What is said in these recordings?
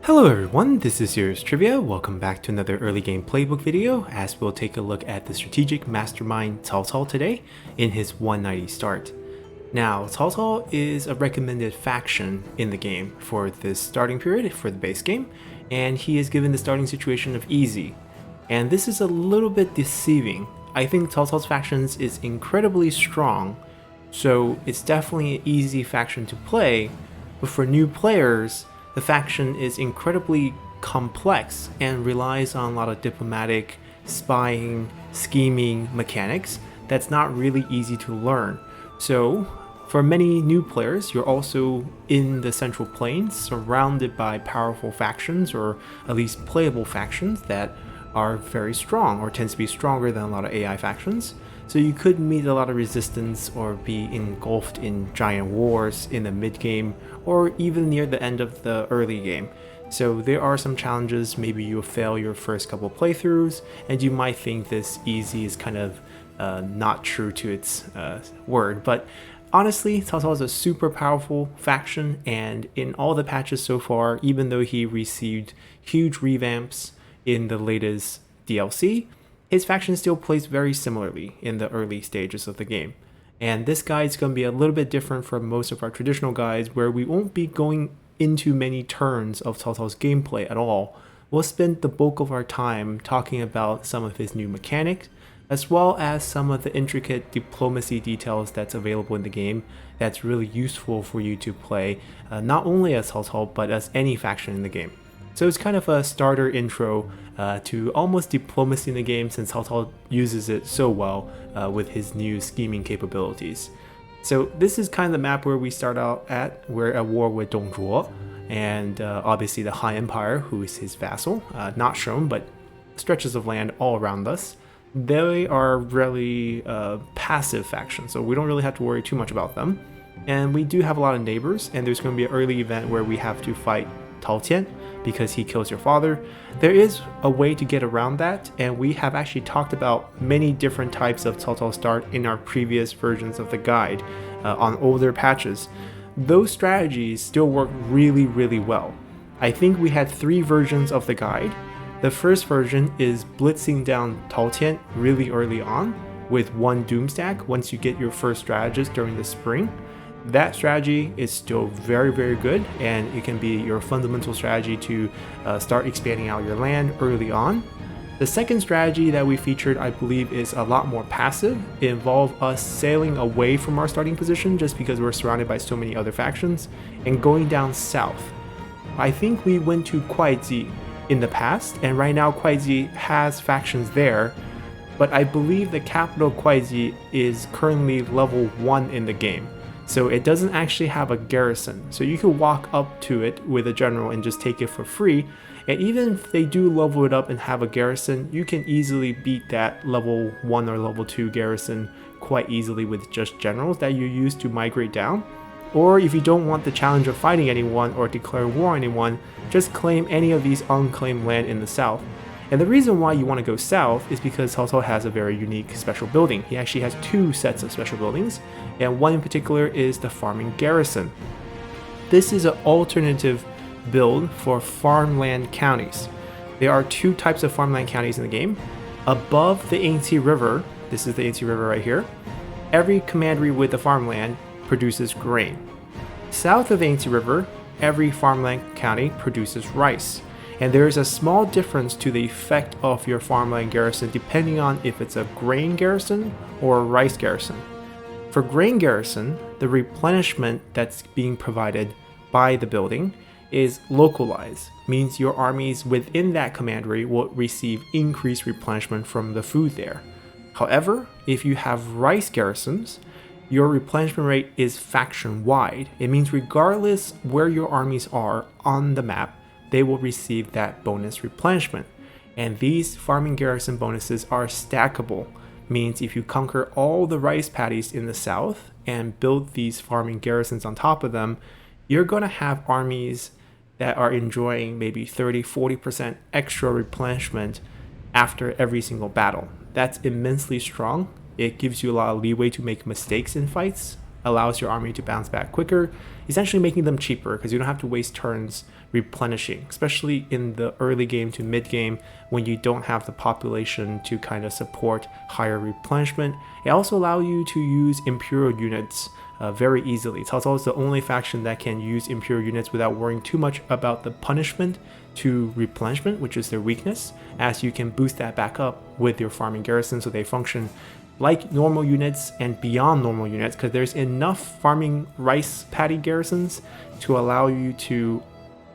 Hello everyone, this is Serious Trivia. Welcome back to another early game playbook video as we'll take a look at the strategic mastermind Cao Cao today in his 190 start. Now, Cao Cao is a recommended faction in the game for this starting period for the base game, and he is given the starting situation of easy. And this is a little bit deceiving. I think Cao Cao's factions is incredibly strong, so it's definitely an easy faction to play, but for new players, the faction is incredibly complex and relies on a lot of diplomatic, spying, scheming mechanics that's not really easy to learn. So, for many new players, you're also in the Central Plains, surrounded by powerful factions, or at least playable factions that are very strong, or tends to be stronger than a lot of AI factions. So you could meet a lot of resistance or be engulfed in giant wars in the mid-game or even near the end of the early game. So there are some challenges. Maybe you'll fail your first couple playthroughs and you might think this easy is kind of not true to its word. But honestly, Cao Cao is a super powerful faction, and in all the patches so far, even though he received huge revamps in the latest DLC, his faction still plays very similarly in the early stages of the game. And this guide is going to be a little bit different from most of our traditional guides, where we won't be going into many turns of Cao Cao's gameplay at all. We'll spend the bulk of our time talking about some of his new mechanics, as well as some of the intricate diplomacy details that's available in the game that's really useful for you to play, not only as Cao Cao, but as any faction in the game. So it's kind of a starter intro to almost diplomacy in the game, since Cao Cao uses it so well with his new scheming capabilities. So this is kind of the map where we start out at. We're at war with Dongzhuo, and obviously the Han Empire, who is his vassal, not shown, but stretches of land all around us. They are really passive factions, so we don't really have to worry too much about them. And we do have a lot of neighbors, and there's going to be an early event where we have to fight Tao Tian because he kills your father. There is a way to get around that, and we have actually talked about many different types of Cao Cao start in our previous versions of the guide on older patches. Those strategies still work really well. I think we had 3 versions of the guide. The first version is blitzing down Tao Tian really early on with 1 doom stack once you get your first strategist during the spring. That strategy is still very good, and it can be your fundamental strategy to start expanding out your land early on. The second strategy that we featured, I believe, is a lot more passive. It involves us sailing away from our starting position just because we're surrounded by so many other factions and going down south. I think we went to Kuaiji in the past, and right now Kuaiji has factions there, but I believe the capital Kuaiji is currently level 1 in the game. So it doesn't actually have a garrison, so you could walk up to it with a general and just take it for free. And even if they do level it up and have a garrison, you can easily beat that level 1 or level 2 garrison quite easily with just generals that you use to migrate down. Or if you don't want the challenge of fighting anyone or declare war on anyone, just claim any of these unclaimed land in the south. And the reason why you want to go south is because Cao Cao has a very unique special building. He actually has 2 sets of special buildings, and one in particular is the farming garrison. This is an alternative build for farmland counties. There are 2 types of farmland counties in the game. Above the Yangtze River, this is the Yangtze River right here, every commandery with a farmland produces grain. South of the Yangtze River, every farmland county produces rice. And there is a small difference to the effect of your farmland garrison depending on if it's a grain garrison or a rice garrison. For grain garrison, the replenishment that's being provided by the building is localized, means your armies within that commandery will receive increased replenishment from the food there. However, if you have rice garrisons, your replenishment rate is faction-wide. It means regardless where your armies are on the map, they will receive that bonus replenishment. And these farming garrison bonuses are stackable, means if you conquer all the rice paddies in the south and build these farming garrisons on top of them, you're going to have armies that are enjoying maybe 30-40% extra replenishment after every single battle. That's immensely strong. It gives you a lot of leeway to make mistakes in fights allows your army to bounce back quicker, essentially making them cheaper because you don't have to waste turns replenishing, especially in the early game to mid game when you don't have the population to kind of support higher replenishment. It also allows you to use Imperial units very easily. Cao Cao is the only faction that can use Imperial units without worrying too much about the punishment to replenishment, which is their weakness, as you can boost that back up with your farming garrison so they function like normal units and beyond normal units, because there's enough farming rice paddy garrisons to allow you to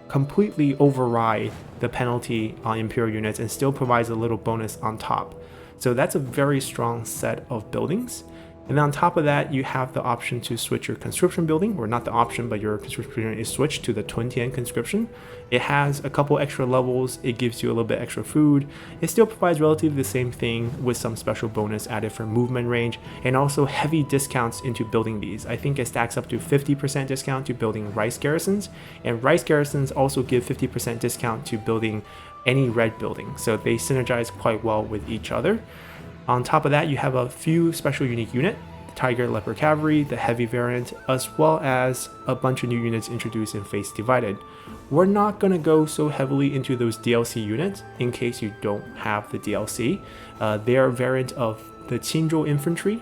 completely override the penalty on Imperial units and still provides a little bonus on top. So that's a very strong set of buildings. And then on top of that, you have the option to switch your conscription building, or not the option, but your conscription is switched to the 20 conscription. It has a couple extra levels, it gives you a little bit extra food. It still provides relatively the same thing with some special bonus added for movement range, and also heavy discounts into building these. I think it stacks up to 50% discount to building rice garrisons, and rice garrisons also give 50% discount to building any red building. So they synergize quite well with each other. On top of that, you have a few special unique units, the Tiger Leopard Cavalry, the heavy variant, as well as a bunch of new units introduced in Face Divided. We're not going to go so heavily into those DLC units in case you don't have the DLC. They are a variant of the Qinzhou Infantry,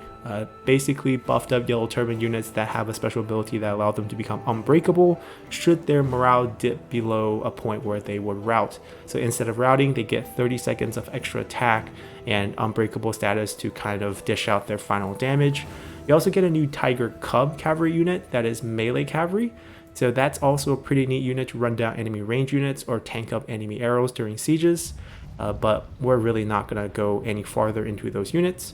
basically buffed up yellow turban units that have a special ability that allow them to become unbreakable should their morale dip below a point where they would rout. So instead of routing, they get 30 seconds of extra attack and unbreakable status to kind of dish out their final damage. You also get a new Tiger Cub cavalry unit that is melee cavalry. So that's also a pretty neat unit to run down enemy range units or tank up enemy arrows during sieges. But we're really not going to go any farther into those units.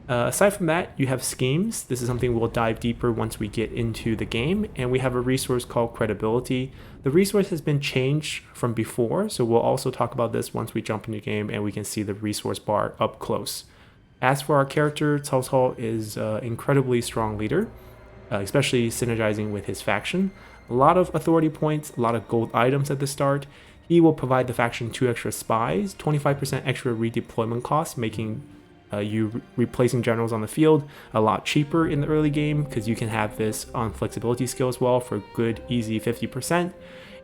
Aside from that, you have schemes. This is something we'll dive deeper once we get into the game, and we have a resource called credibility. The resource has been changed from before, so we'll also talk about this once we jump into the game and we can see the resource bar up close. As for our character, Cao Cao is an incredibly strong leader, especially synergizing with his faction. A lot of authority points, a lot of gold items at the start. He will provide the faction 2 extra spies, 25% extra redeployment costs, making you replacing generals on the field a lot cheaper in the early game, because you can have this on flexibility skill as well for good easy 50%.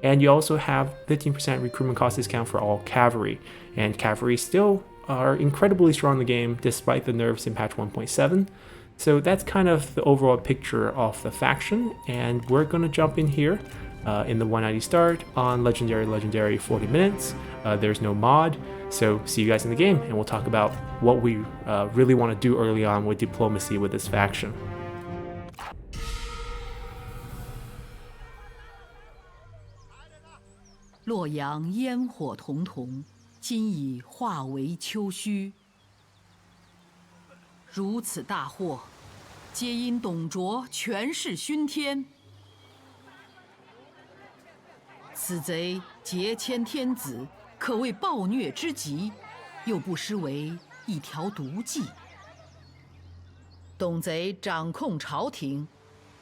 And you also have 15% recruitment cost discount for all cavalry, and cavalry still are incredibly strong in the game despite the nerfs in patch 1.7. So that's kind of the overall picture of the faction, and we're going to jump in here in the 190 start on legendary 40 minutes. There's no mod, so see you guys in the game, and we'll talk about what we really want to do early on with diplomacy with this faction. "洛阳烟火彤彤，今已化为丘墟。如此大祸，皆因董卓权势熏天。此贼劫迁天子，可谓暴虐之极，又不失为一条毒计。董贼掌控朝廷，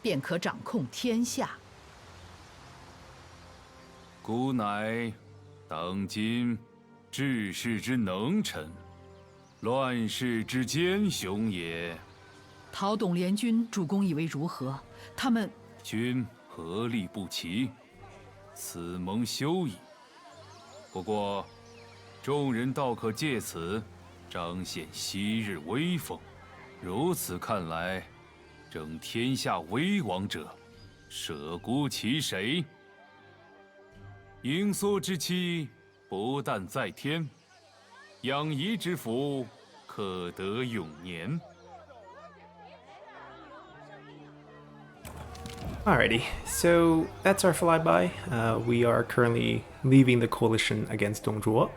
便可掌控天下。孤乃当今治世之能臣，乱世之奸雄也。讨董联军主公以为如何？他们君合力不齐，此蒙羞矣。不过，众人倒可借此彰显昔日威风。如此看来，争天下为王者，舍孤其谁？羸缩之期，不但在天，养怡之福，可得永年。Alrighty, so that's our flyby. We are currently leaving the coalition against Dong Zhuo,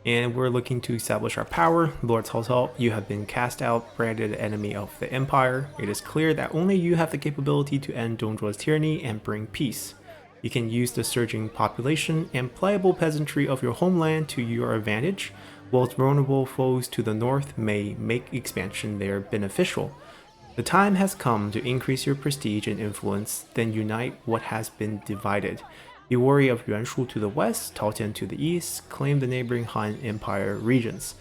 and we're looking to establish our power. Lord Cao Cao, you have been cast out, branded enemy of the empire. It is clear that only you have the capability to end Dong Zhuo's tyranny and bring peace. You can use the surging population and pliable peasantry of your homeland to your advantage, whilst vulnerable foes to the north may make expansion there beneficial. The time has come to increase your prestige and influence, then unite what has been divided. Be wary of Yuanshu to the west, Taotian to the east, claim the neighboring Han Empire regions.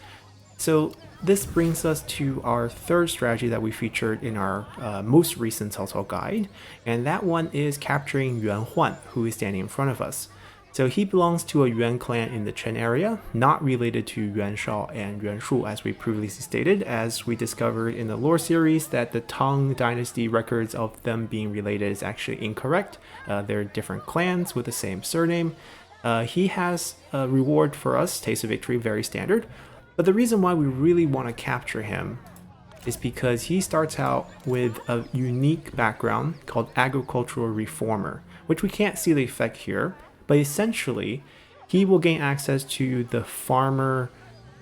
So this brings us to our third strategy that we featured in our most recent Cao Cao guide, and that one is capturing Yuan Huan, who is standing in front of us. So he belongs to a Yuan clan in the Chen area, not related to Yuan Shao and Yuan Shu as we previously stated, as we discovered in the lore series that the Tang dynasty records of them being related is actually incorrect. They're different clans with the same surname. He has a reward for us, Taste of Victory, very standard. But the reason why we really want to capture him is because he starts out with a unique background called Agricultural Reformer, which we can't see the effect here. But essentially, he will gain access to the farmer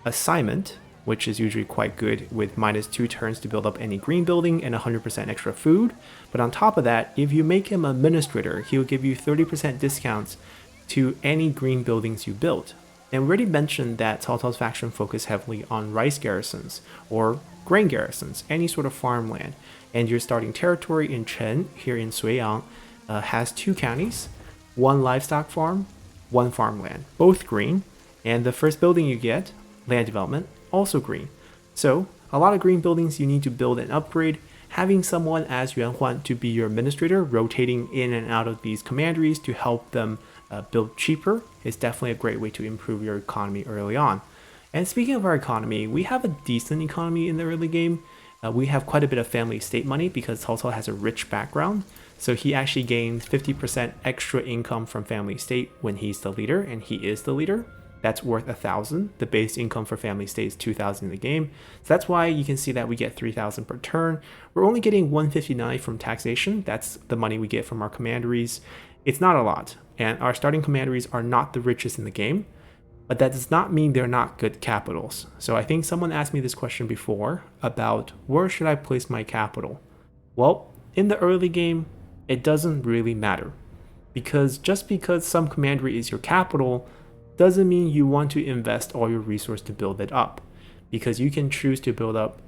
assignment, which is usually quite good with -2 turns to build up any green building and 100% extra food. But on top of that, if you make him administrator, he'll give you 30% discounts to any green buildings you build. And we already mentioned that Cao Cao's faction focus heavily on rice garrisons or grain garrisons, any sort of farmland. And your starting territory in Chen, here in Suiyang, has 2 counties, 1 livestock farm, 1 farmland, both green, and the first building you get, land development, also green. So a lot of green buildings you need to build and upgrade. Having someone as Yuan Huan to be your administrator, rotating in and out of these commanderies to help them build cheaper is definitely a great way to improve your economy early on. And speaking of our economy, we have a decent economy in the early game. We have quite a bit of family estate money because Cao Cao has a rich background. So he actually gains 50% extra income from family estate when he's the leader, and he is the leader. That's worth 1,000. The base income for family estate is 2,000 in the game. So that's why you can see that we get 3,000 per turn. We're only getting 159 from taxation. That's the money we get from our commanderies. It's not a lot, and our starting commanderies are not the richest in the game, but that does not mean they're not good capitals. So I think someone asked me this question before about where should I place my capital? Well, in the early game, it doesn't really matter, because just because some commandery is your capital doesn't mean you want to invest all your resource to build it up, because you can choose to build up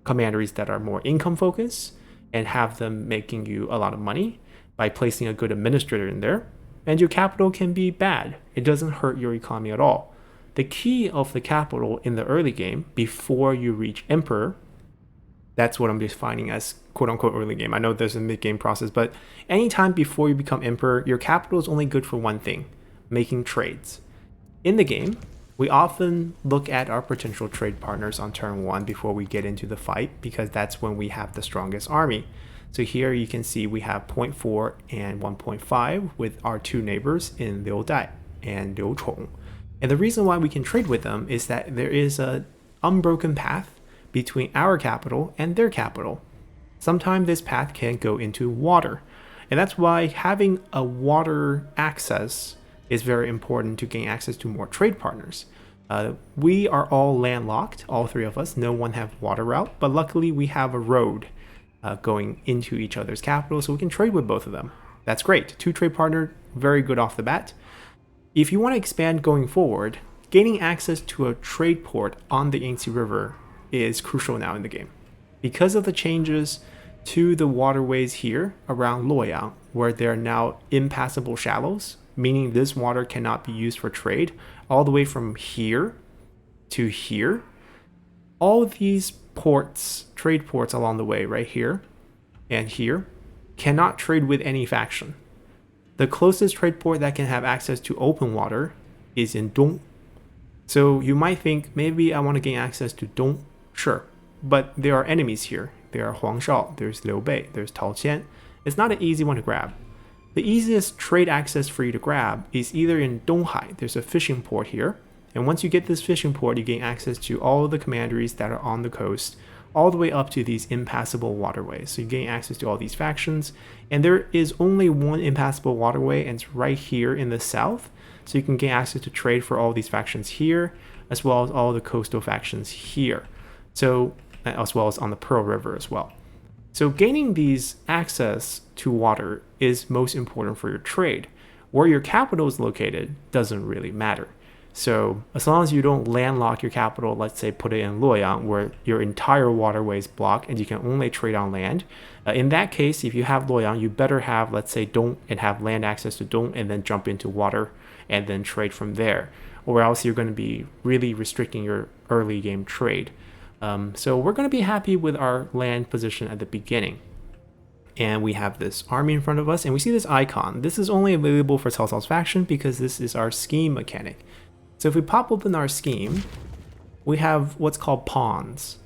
commanderies that are more income focused and have them making you a lot of money by placing a good administrator in there, and your capital can be bad. It doesn't hurt your economy at all. The key of the capital in the early game, before you reach Emperor, that's what I'm defining as quote-unquote early game. I know there's a mid-game process, but anytime before you become Emperor, your capital is only good for one thing, making trades. In the game, we often look at our potential trade partners on turn 1 before we get into the fight, because that's when we have the strongest army. So here you can see we have 0.4 and 1.5 with our 2 neighbors in Liu Dai and Liu Chong. And the reason why we can trade with them is that there is an unbroken path between our capital and their capital. Sometimes this path can go into water. And that's why having a water access is very important to gain access to more trade partners. We are all landlocked, all 3 of us. No one have water route, but luckily we have a road going into each other's capital, so we can trade with both of them. That's great. 2 trade partner, very good off the bat. If you want to expand going forward, gaining access to a trade port on the Yangtze River is crucial now in the game. Because of the changes to the waterways here around Luoyang, where there are now impassable shallows, meaning this water cannot be used for trade, all the way from here to here. All of these ports, trade ports along the way, right here and here, cannot trade with any faction. The closest trade port that can have access to open water is in Dong. So you might think, maybe I want to gain access to Dong. Sure, but there are enemies here. There are Huang Shao, there's Liu Bei, there's Tao Qian. It's not an easy one to grab. The easiest trade access for you to grab is either in Donghai. There's a fishing port here, and once you get this fishing port, you gain access to all of the commanderies that are on the coast, all the way up to these impassable waterways. So you gain access to all these factions, and there is only one impassable waterway, and it's right here in the south. So you can gain access to trade for all these factions here, as well as all the coastal factions here. So, as well as on the Pearl River as well. So gaining these access to water is most important for your trade. Where your capital is located doesn't really matter. So as long as you don't landlock your capital, let's say put it in Luoyang, where your entire waterway is blocked and you can only trade on land. In that case, if you have Luoyang, you better have, let's say, Dong and have land access to Dong and then jump into water and then trade from there, or else you're going to be really restricting your early game trade. So we're going to be happy with our land position at the beginning. And we have this army in front of us, and we see this icon. This is only available for Cao Cao's faction because this is our scheme mechanic. So if we pop open our scheme, we have what's called pawns.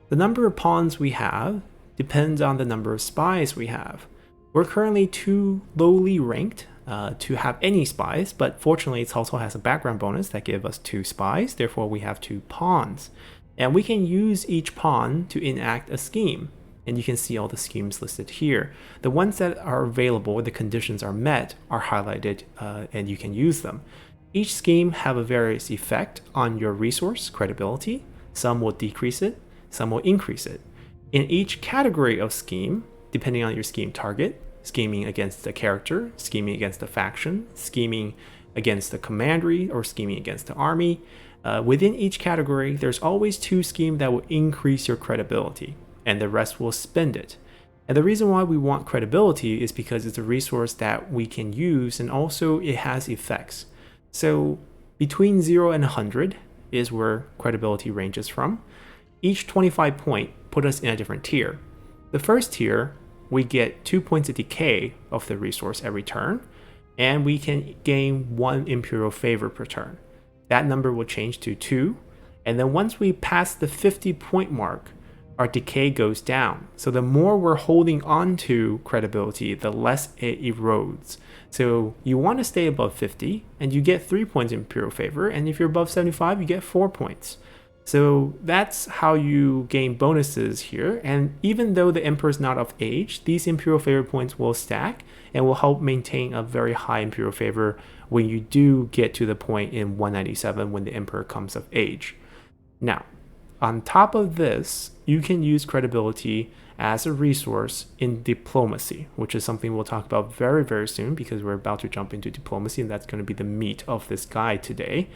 The number of pawns we have depends on the number of spies we have. We're currently too lowly ranked to have any spies, but fortunately Cao Cao has a background bonus that gives us 2 spies, therefore we have 2 pawns. And we can use each pawn to enact a scheme. And you can see all the schemes listed here. The ones that are available, the conditions are met, are highlighted, and you can use them. Each scheme have a various effect on your resource credibility. Some will decrease it, some will increase it. In each category of scheme, depending on your scheme target, scheming against the character, scheming against the faction, scheming against the commandery, or scheming against the army, within each category, there's always 2 schemes that will increase your credibility, and the rest will spend it. And the reason why we want credibility is because it's a resource that we can use, and also it has effects. So between 0 and 100 is where credibility ranges from. Each 25 point put us in a different tier. The first tier, we get 2 points of decay of the resource every turn, and we can gain 1 imperial favor per turn. That number will change to 2, and then once we pass the 50 point mark, our decay goes down. So the more we're holding on to credibility, the less it erodes. So you want to stay above 50, and you get 3 points in imperial favor, and if you're above 75, you get 4 points. So that's how you gain bonuses here, and even though the emperor is not of age, these imperial favor points will stack and will help maintain a very high imperial favor when you do get to the point in 197 when the emperor comes of age. Now, on top of this, you can use credibility as a resource in diplomacy, which is something we'll talk about very, very soon because we're about to jump into diplomacy, and that's going to be the meat of this guide today.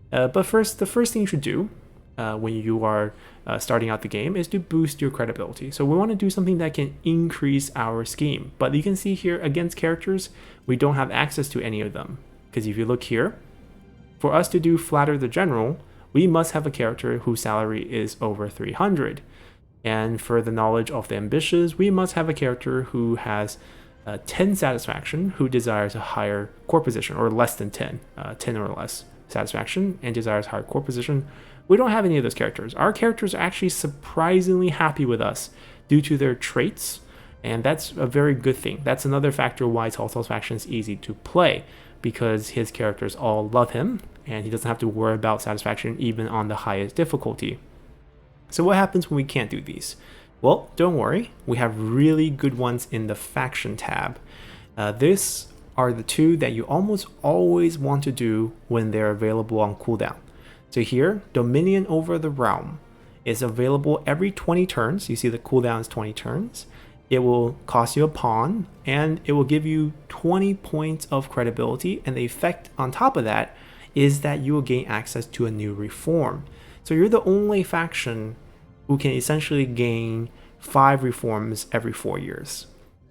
But first, the first thing you should do when you are starting out the game is to boost your credibility. So we want to do something that can increase our scheme. But you can see here against characters, we don't have access to any of them. Because if you look here, for us to do Flatter the General, we must have a character whose salary is over 300. And for the Knowledge of the Ambitious, we must have a character who has 10 satisfaction, who desires a higher core position, or less than 10, 10 or less satisfaction, and desires higher core position. We don't have any of those characters. Our characters are actually surprisingly happy with us due to their traits, and that's a very good thing. That's another factor why Cao Cao's faction is easy to play, because his characters all love him, and he doesn't have to worry about satisfaction even on the highest difficulty. So what happens when we can't do these? Well, don't worry, we have really good ones in the faction tab. These are the 2 that you almost always want to do when they're available on cooldown. So here, Dominion over the Realm is available every 20 turns. You see the cooldown is 20 turns. It will cost you a pawn, and it will give you 20 points of credibility, and the effect on top of that is that you will gain access to a new reform. So you're the only faction who can essentially gain 5 reforms every 4 years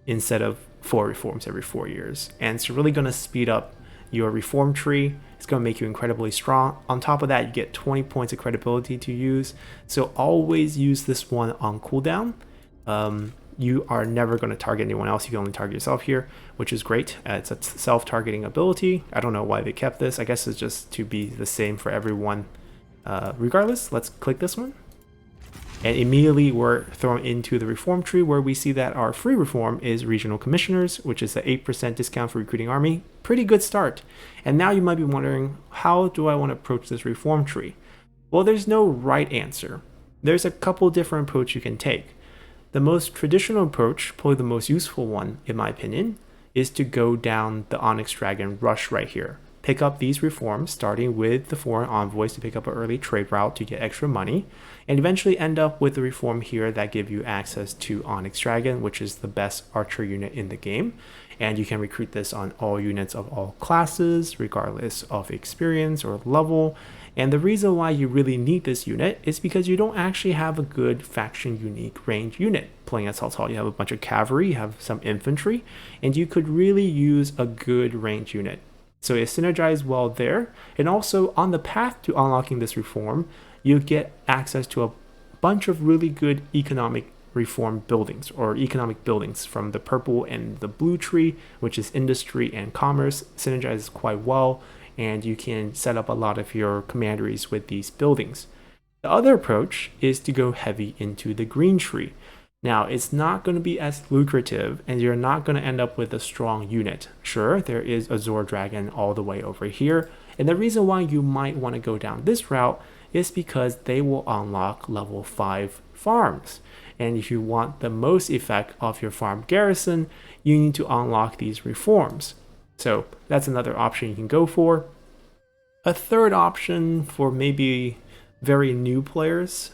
instead of 4 reforms every 4 years. And it's really going to speed up your reform tree. It's going to make you incredibly strong. On top of that, you get 20 points of credibility to use. So always use this one on cooldown. You are never going to target anyone else. You can only target yourself here, which is great. It's a self-targeting ability. I don't know why they kept this. I guess it's just to be the same for everyone. Regardless, let's click this one. And immediately we're thrown into the reform tree, where we see that our free reform is regional commissioners, which is the 8% discount for recruiting army. Pretty good start. And now you might be wondering, how do I want to approach this reform tree? Well, there's no right answer. There's a couple different approaches you can take. The most traditional approach, probably the most useful one in my opinion, is to go down the Onyx Dragon rush right here. Pick up these reforms, starting with the foreign envoys to pick up an early trade route to get extra money, and eventually end up with the reform here that give you access to Onyx Dragon, which is the best archer unit in the game. And you can recruit this on all units of all classes, regardless of experience or level. And the reason why you really need this unit is because you don't actually have a good faction unique range unit. Playing as Cao Cao, you have a bunch of cavalry, you have some infantry, and you could really use a good range unit. So it synergizes well there. And also on the path to unlocking this reform, you get access to a bunch of really good economic reform buildings or economic buildings from the purple and the blue tree, which is industry and commerce, synergizes quite well. And you can set up a lot of your commanderies with these buildings. The other approach is to go heavy into the green tree. Now, it's not going to be as lucrative, and you're not going to end up with a strong unit. Sure, there is a Zor Dragon all the way over here, and the reason why you might want to go down this route is because they will unlock level 5 farms. And if you want the most effect of your farm garrison, you need to unlock these reforms. So that's another option you can go for. A third option for maybe very new players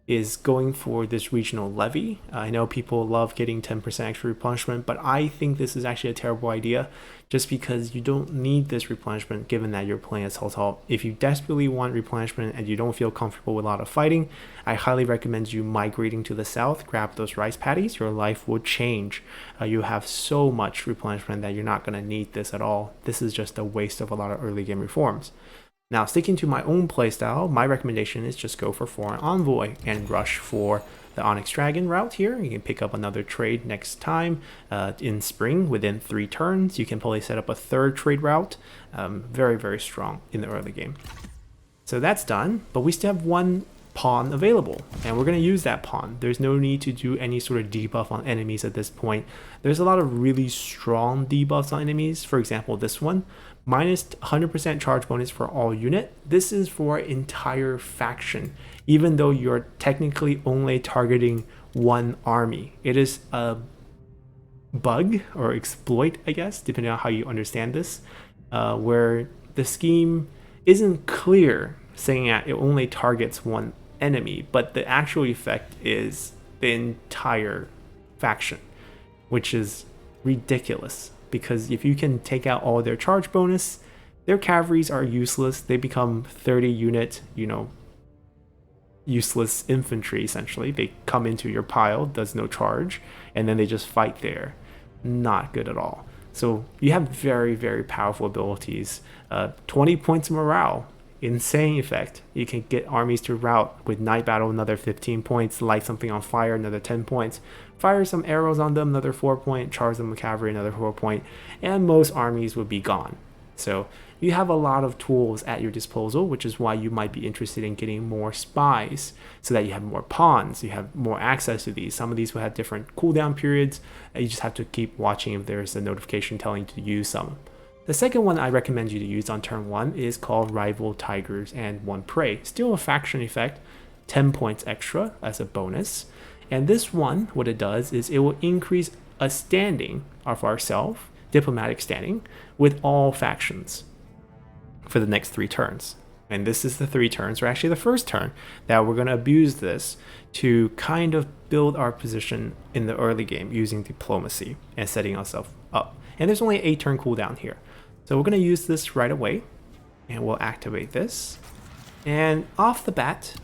is going for this regional levy. I know people love getting 10% extra replenishment, but I think this is actually a terrible idea just because you don't need this replenishment given that you're playing as Cao Cao. If you desperately want replenishment and you don't feel comfortable with a lot of fighting, I highly recommend you migrating to the south, grab those rice paddies. Your life will change. You have so much replenishment that you're not going to need this at all. This is just a waste of a lot of early game reforms. Now, sticking to my own playstyle, my recommendation is just go for Foreign Envoy and rush for the Onyx Dragon route here. You can pick up another trade next time in spring within 3 turns. You can probably set up a third trade route. Very, very strong in the early game. So that's done, but we still have one pawn available, and we're going to use that pawn. There's no need to do any sort of debuff on enemies at this point. There's a lot of really strong debuffs on enemies. For example, this one, minus 100% charge bonus for all unit. This is for entire faction, even though you're technically only targeting one army. It is a bug or exploit, I guess, depending on how you understand this, where the scheme isn't clear, saying that it only targets one enemy, but the actual effect is the entire faction, which is ridiculous. Because if you can take out all their charge bonus, their cavalries are useless. They become 30 unit, useless infantry essentially. They come into your pile, does no charge, and then they just fight there. Not good at all. So you have very, very powerful abilities. 20 points of morale. Insane effect. You can get armies to rout with Night Battle, another 15 points, light something on fire, another 10 points, fire some arrows on them, another 4 point, charge them with cavalry, another 4 point, and most armies will be gone. So you have a lot of tools at your disposal, which is why you might be interested in getting more spies so that you have more pawns, you have more access to these. Some of these will have different cooldown periods, and you just have to keep watching if there's a notification telling you to use some. The second one I recommend you to use on turn 1 is called Rival Tigers and One Prey. Still a faction effect, 10 points extra as a bonus. And this one, what it does is it will increase a standing of ourselves, diplomatic standing, with all factions for the next 3 turns. And this is the 3 turns, or actually the first turn, that we're going to abuse this to kind of build our position in the early game using diplomacy and setting ourselves up. And there's only an 8 turn cooldown here. So we're going to use this right away, and we'll activate this. And off the bat,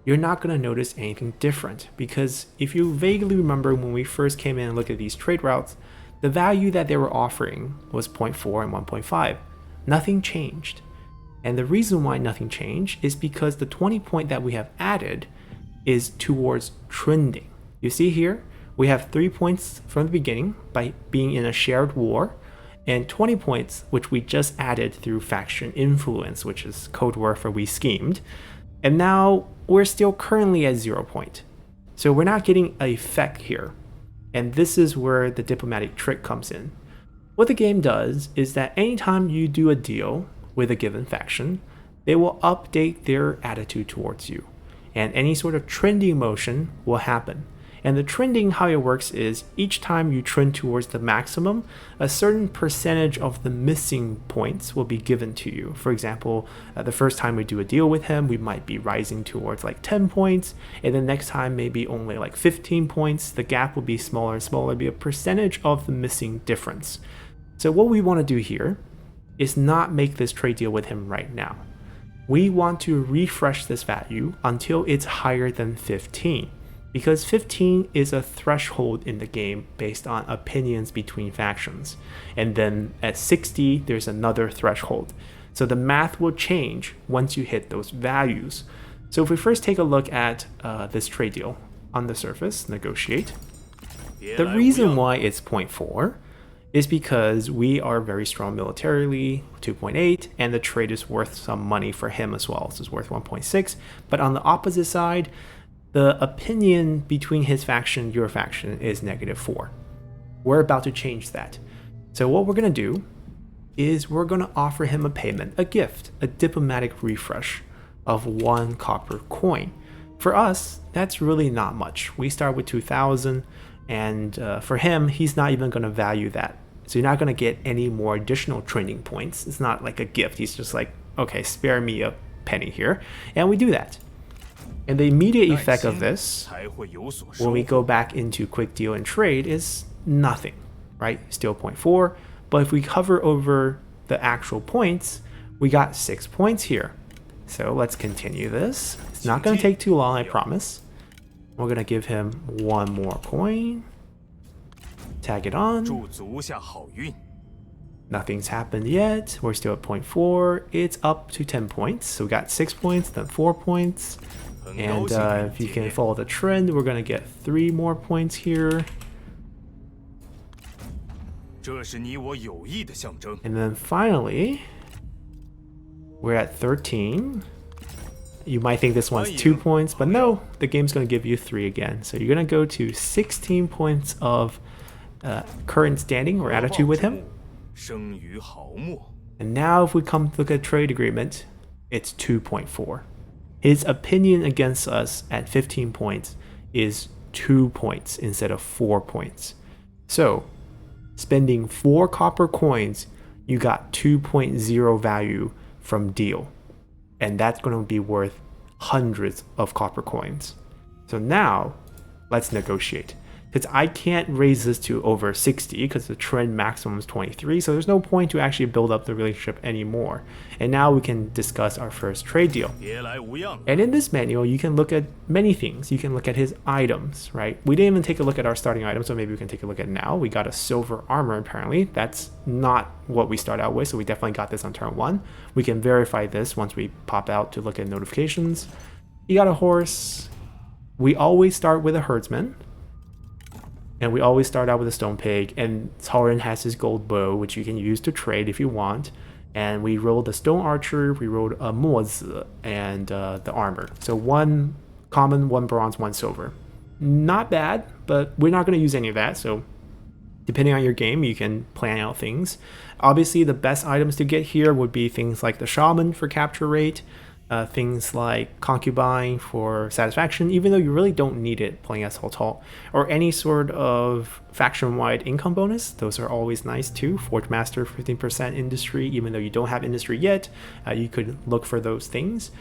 you're not going to notice anything different, because if you vaguely remember when we first came in and looked at these trade routes, the value that they were offering was 0.4 and 1.5. Nothing changed. And the reason why nothing changed is because the 20 point that we have added is towards trending. You see here, we have 3 points from the beginning by being in a shared war, and 20 points which we just added through faction influence, which is code word for we schemed. And now we're still currently at 0 point. So we're not getting an effect here. And this is where the diplomatic trick comes in. What the game does is that anytime you do a deal with a given faction, they will update their attitude towards you. And any sort of trending motion will happen. And the trending, how it works is each time you trend towards the maximum, a certain percentage of the missing points will be given to you. For example, the first time we do a deal with him, we might be rising towards like 10 points, and then next time maybe only like 15 points. The gap will be smaller and smaller. It'll be a percentage of the missing difference. So what we want to do here is not make this trade deal with him right now. We want to refresh this value until it's higher than 15. because 15 is a threshold in the game based on opinions between factions. And then at 60, there's another threshold. So the math will change once you hit those values. So if we first take a look at this trade deal on the surface, negotiate. The reason why it's 0.4 is because we are very strong militarily, 2.8, and the trade is worth some money for him as well. So it's worth 1.6. But on the opposite side, the opinion between his faction and your faction is -4. We're about to change that. So what we're going to do is we're going to offer him a payment, a gift, a diplomatic refresh of 1 copper coin. For us, that's really not much. We start with 2,000, and for him, he's not even going to value that. So you're not going to get any more additional training points. It's not like a gift. He's just like, okay, spare me a penny here. And we do that. And the immediate effect of this, when we go back into quick deal and trade, is nothing, right? Still 0.4. But if we hover over the actual points, we got 6 points here. So let's continue this. It's not going to take too long, I promise. We're going to give him 1 more coin. Tag it on. Nothing's happened yet. We're still at 0.4. It's up to 10 points. So we got 6 points, then 4 points. And if you can follow the trend, we're going to get 3 more points here. And then finally, we're at 13. You might think this one's 2 points, but no, the game's going to give you 3 again. So you're going to go to 16 points of current standing or attitude with him. And now if we come to look at trade agreement, it's 2.4. His opinion against us at 15 points is 2 points instead of 4 points. So spending 4 copper coins, you got 2.0 value from deal. And that's going to be worth hundreds of copper coins. So now let's negotiate. Because I can't raise this to over 60 because the trend maximum is 23. So there's no point to actually build up the relationship anymore. And now we can discuss our first trade deal. And in this manual, you can look at many things. You can look at his items, right? We didn't even take a look at our starting items, so maybe we can take a look at now. We got a silver armor, apparently. That's not what we start out with, so we definitely got this on turn 1. We can verify this once we pop out to look at notifications. You got a horse. We always start with a herdsman. And we always start out with a stone pig, and Tauren has his gold bow, which you can use to trade if you want. And we rolled a stone archer, we rolled a mozi, and the armor. So 1 common, 1 bronze, 1 silver. Not bad, but we're not going to use any of that. So depending on your game, you can plan out things. Obviously, the best items to get here would be things like the shaman for capture rate, things like concubine for satisfaction, even though you really don't need it playing as Cao Cao, or any sort of faction-wide income bonus. Those are always nice too. Forge Master, 15% industry, even though you don't have industry yet, you could look for those things.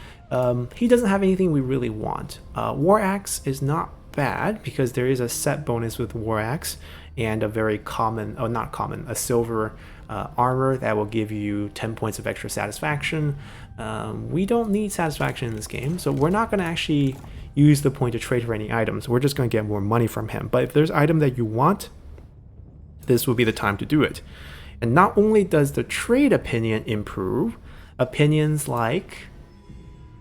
He doesn't have anything we really want. War Axe is not bad because there is a set bonus with War Axe and a very common, oh not common, a silver armor that will give you 10 points of extra satisfaction. We don't need satisfaction in this game, so we're not going to actually use the point to trade for any items. We're just going to get more money from him. But if there's an item that you want, this will be the time to do it. And not only does the trade opinion improve, opinions like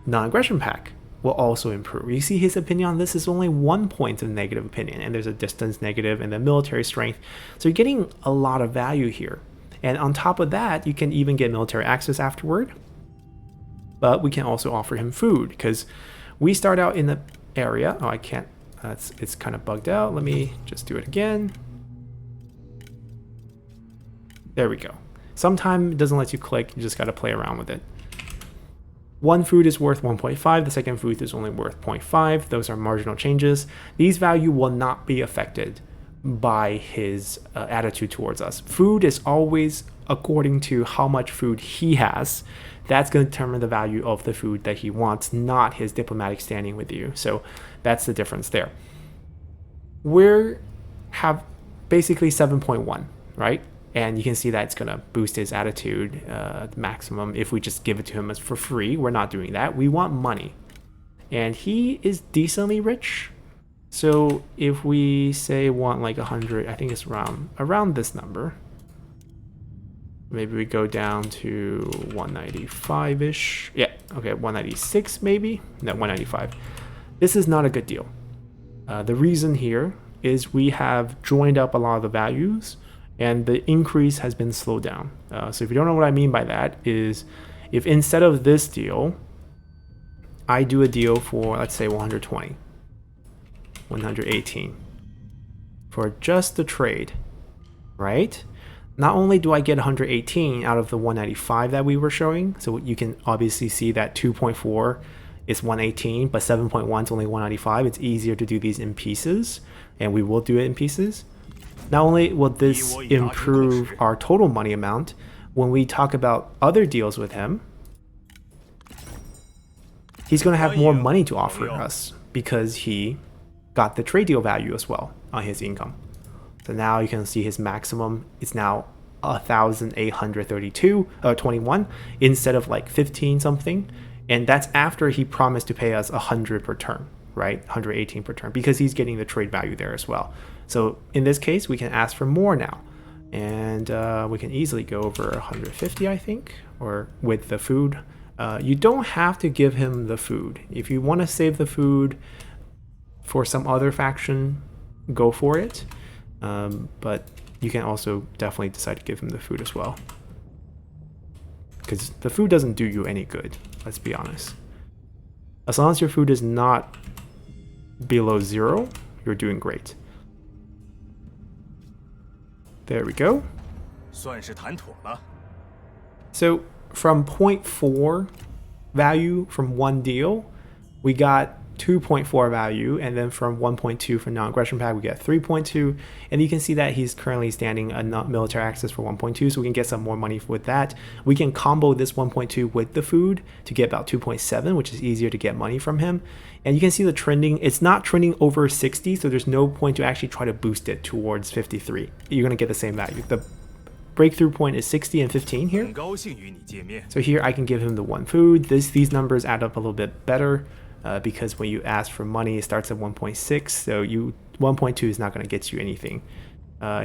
non-aggression pack will also improve. You see his opinion on this is only 1 point of negative opinion, and there's a distance negative and then military strength. So you're getting a lot of value here. And on top of that, you can even get military access afterward. But we can also offer him food because we start out in the area. Oh, I can't. It's kind of bugged out. Let me just do it again. There we go. Sometimes it doesn't let you click. You just got to play around with it. One food is worth 1.5. The second food is only worth 0.5. Those are marginal changes. These value will not be affected by his attitude towards us. Food is always according to how much food he has. That's going to determine the value of the food that he wants, not his diplomatic standing with you. So that's the difference there. We have basically 7.1, right? And you can see that it's going to boost his attitude maximum if we just give it to him as for free. We're not doing that. We want money. And he is decently rich. So if we say want like 100, I think it's around this number. Maybe we go down to 195-ish. Yeah, okay, 196 maybe? No, 195. This is not a good deal. The reason here is we have joined up a lot of the values and the increase has been slowed down. So if you don't know what I mean by that is if instead of this deal, I do a deal for, let's say 120, 118 for just the trade, right? Not only do I get 118 out of the 195 that we were showing, so you can obviously see that 2.4 is 118, but 7.1 is only 195. It's easier to do these in pieces, and we will do it in pieces. Not only will this improve our total money amount, when we talk about other deals with him, he's going to have more money to offer us because he got the trade deal value as well on his income. So now you can see his maximum is now 1,832 or 21 instead of like 15 something, and that's after he promised to pay us 100 per turn, right? 118 per turn because he's getting the trade value there as well. So in this case, we can ask for more now, and we can easily go over 150, I think, or with the food. You don't have to give him the food. If you want to save the food for some other faction, go for it. But you can also definitely decide to give him the food as well, because the food doesn't do you any good, let's be honest. As long as your food is not below 0, you're doing great. There we go. So from 0.4 value from one deal, we got 2.4 value, and then from 1.2 for non-aggression pack we get 3.2, and you can see that he's currently standing a military access for 1.2, so we can get some more money with that. We can combo this 1.2 with the food to get about 2.7, which is easier to get money from him. And you can see the trending, it's not trending over 60, so there's no point to actually try to boost it towards 53. You're going to get the same value. The breakthrough point is 60 and 15 here. So here I can give him the one food. These numbers add up a little bit better. Because when you ask for money, it starts at 1.6, so 1.2 is not going to get you anything.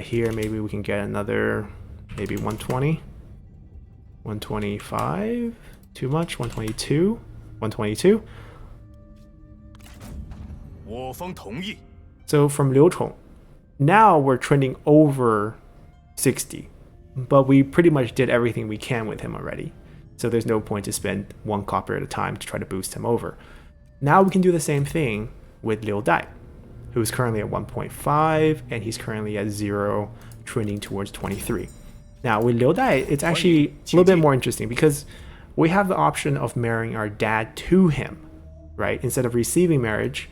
Here, maybe we can get another, maybe 120, 125, too much, 122, 122. So from Liu Chong, now we're trending over 60, but we pretty much did everything we can with him already. So there's no point to spend 1 copper at a time to try to boost him over. Now we can do the same thing with Liu Dai, who's currently at 1.5, and he's currently at 0, trending towards 23. Now with Liu Dai, it's actually a little bit more interesting because we have the option of marrying our dad to him, right? Instead of receiving marriage,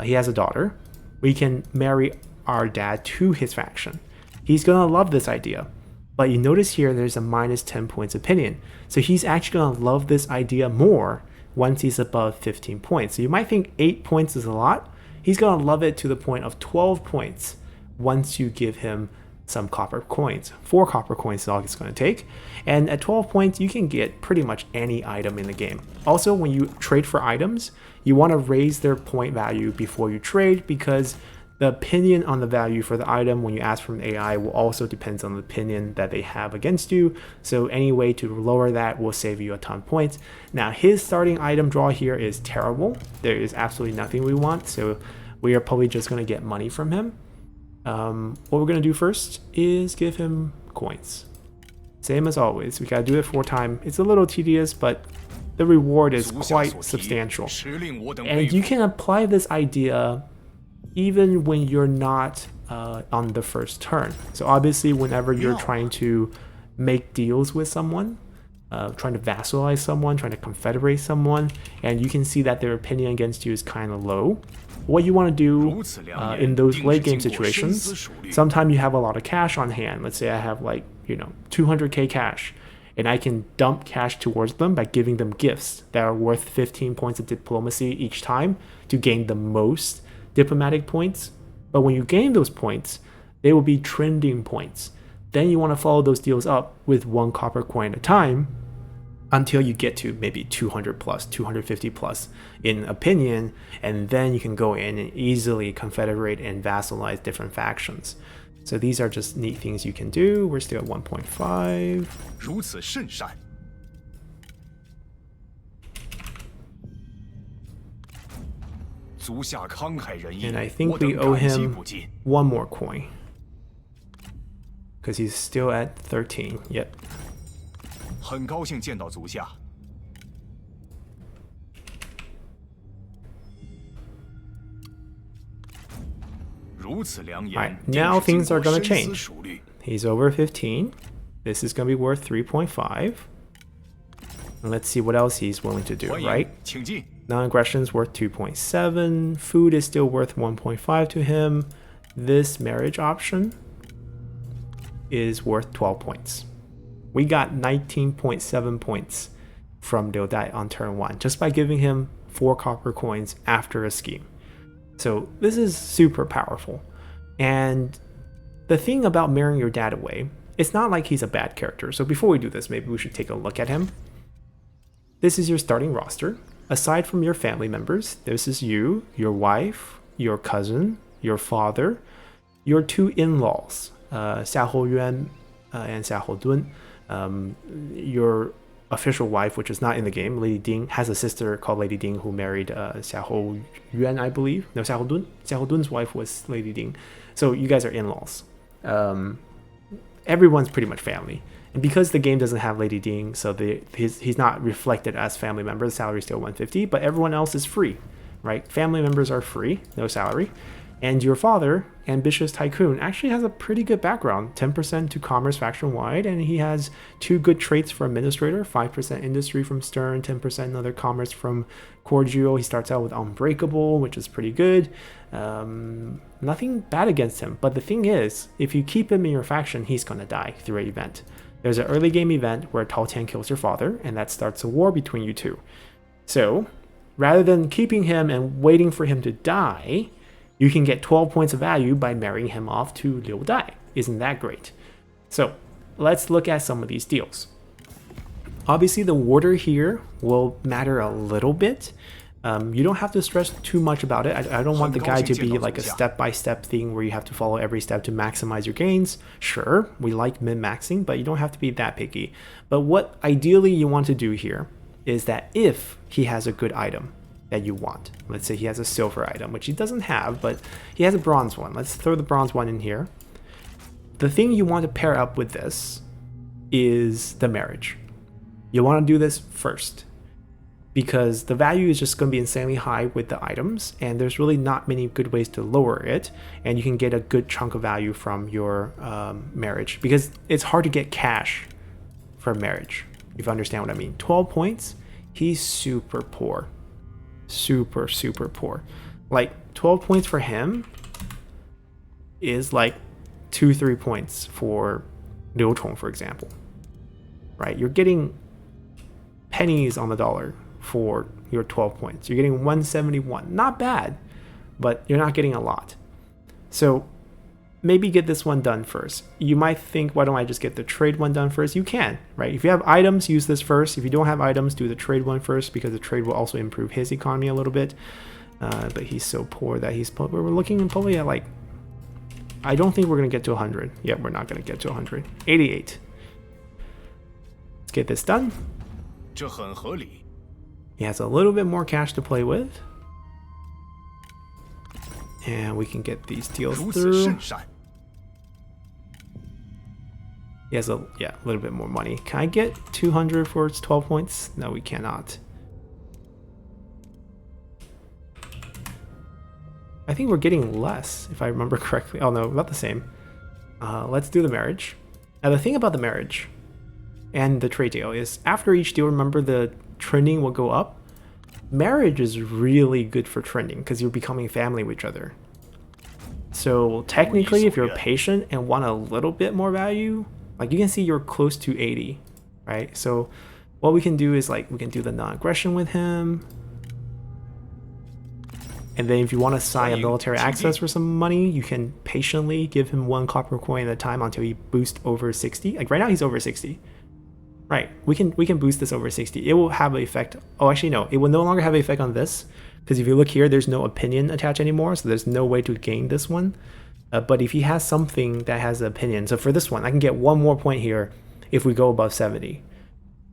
he has a daughter. We can marry our dad to his faction. He's gonna love this idea. But you notice here there's a minus 10 points opinion. So he's actually gonna love this idea more once he's above 15 points. So you might think 8 points is a lot. He's gonna love it to the point of 12 points once you give him some copper coins. 4 copper coins is all it's gonna take. And at 12 points, you can get pretty much any item in the game. Also, when you trade for items, you wanna raise their point value before you trade, because the opinion on the value for the item when you ask from AI will also depend on the opinion that they have against you. So any way to lower that will save you a ton of points. Now his starting item draw here is terrible. There is absolutely nothing we want. So we are probably just going to get money from him. What we're going to do first is give him coins. Same as always. We got to do it 4 times. It's a little tedious, but the reward is quite substantial. And you can apply this idea even when you're not on the first turn. So obviously whenever you're trying to make deals with someone, trying to vassalize someone, trying to confederate someone, and you can see that their opinion against you is kind of low, what you want to do in those late game situations, sometimes you have a lot of cash on hand. Let's say I have like, 200k cash, and I can dump cash towards them by giving them gifts that are worth 15 points of diplomacy each time to gain the most diplomatic points. But when you gain those points, they will be trending points. Then you want to follow those deals up with 1 copper coin at a time until you get to maybe 200 plus, 250 plus in opinion, and then you can go in and easily confederate and vassalize different factions. So these are just neat things you can do. We're still at 1.5. 如此甚善。足下慷慨仁义， And I think 我等 we owe 感激 him 不尽。 one more coin. Because he's still at 13. Yep. 很高兴见到足下。如此良言， Alright, now 定 things 是 are 经过 gonna 深 change. 思熟虑。 He's over 15. This is going to be worth 3.5. And let's see what else he's willing to do, 欢迎 right? 请进。 Non-aggression is worth 2.7. Food is still worth 1.5 to him. This marriage option is worth 12 points. We got 19.7 points from Liu Dai on turn 1 just by giving him 4 copper coins after a scheme. So this is super powerful. And the thing about marrying your dad away, it's not like he's a bad character. So before we do this, maybe we should take a look at him. This is your starting roster. Aside from your family members, this is you, your wife, your cousin, your father, your 2 in-laws, Xiahou Yuan and Xiahou Dun. Your official wife, which is not in the game, Lady Ding, has a sister called Lady Ding who married Xiahou Yuan, I believe. No, Xiahou Dun. Xiahou Dun's wife was Lady Ding. So you guys are in-laws. Everyone's pretty much family. And because the game doesn't have Lady Ding, so he's not reflected as family member, the salary is still 150, but everyone else is free, right? Family members are free, no salary. And your father, Ambitious Tycoon, actually has a pretty good background, 10% to commerce faction-wide, and he has 2 good traits for administrator, 5% industry from Stern, 10% another commerce from Cordial. He starts out with Unbreakable, which is pretty good. Nothing bad against him, but the thing is, if you keep him in your faction, he's going to die through an event. There's an early game event where Tao Tian kills your father, and that starts a war between you two. So, rather than keeping him and waiting for him to die, you can get 12 points of value by marrying him off to Liu Dai. Isn't that great? So, let's look at some of these deals. Obviously, the order here will matter a little bit. You don't have to stress too much about it. I don't want the guide to be like a step-by-step thing where you have to follow every step to maximize your gains. Sure, we like min-maxing, but you don't have to be that picky. But what ideally you want to do here is that if he has a good item that you want, let's say he has a silver item, which he doesn't have, but he has a bronze one. Let's throw the bronze one in here. The thing you want to pair up with this is the marriage. You want to do this first, because the value is just going to be insanely high with the items, and there's really not many good ways to lower it, and you can get a good chunk of value from your marriage, because it's hard to get cash for marriage, if you understand what I mean. 12 points, he's super poor. Super, super poor. Like, 12 points for him is like 2-3 points for Liu Chong, for example. Right? You're getting pennies on the dollar for your 12 points. You're getting 171. Not bad, but you're not getting a lot. So maybe get this one done first. You might think, why don't I just get the trade one done first? You can, right? If you have items, use this first. If you don't have items, do the trade one first, because the trade will also improve his economy a little bit. But he's so poor that we're looking probably at like, I don't think we're going to get to 100. Yep, we're not going to get to 100. 88. Let's get this done. 这很合理。 He has a little bit more cash to play with. And we can get these deals 如此 through. 甚善。 He has a little bit more money. Can I get 200 for its 12 points? No, we cannot. I think we're getting less, if I remember correctly. Oh no, about the same. Let's do the marriage. Now the thing about the marriage and the trade deal is after each deal, remember the trending will go up. Marriage is really good for trending because you're becoming family with each other. So technically, if you're patient and want a little bit more value, like you can see you're close to 80, right? So what we can do is like we can do the non-aggression with him. And then if you want to sign a military access for some money, you can patiently give him 1 copper coin at a time until he boosts over 60. Like right now he's over 60. Right, we can boost this over 60. It will have an effect. Oh, actually no, it will no longer have an effect on this, because if you look here, there's no opinion attached anymore, so there's no way to gain this one. But if he has something that has an opinion, so for this one, I can get one more point here if we go above 70,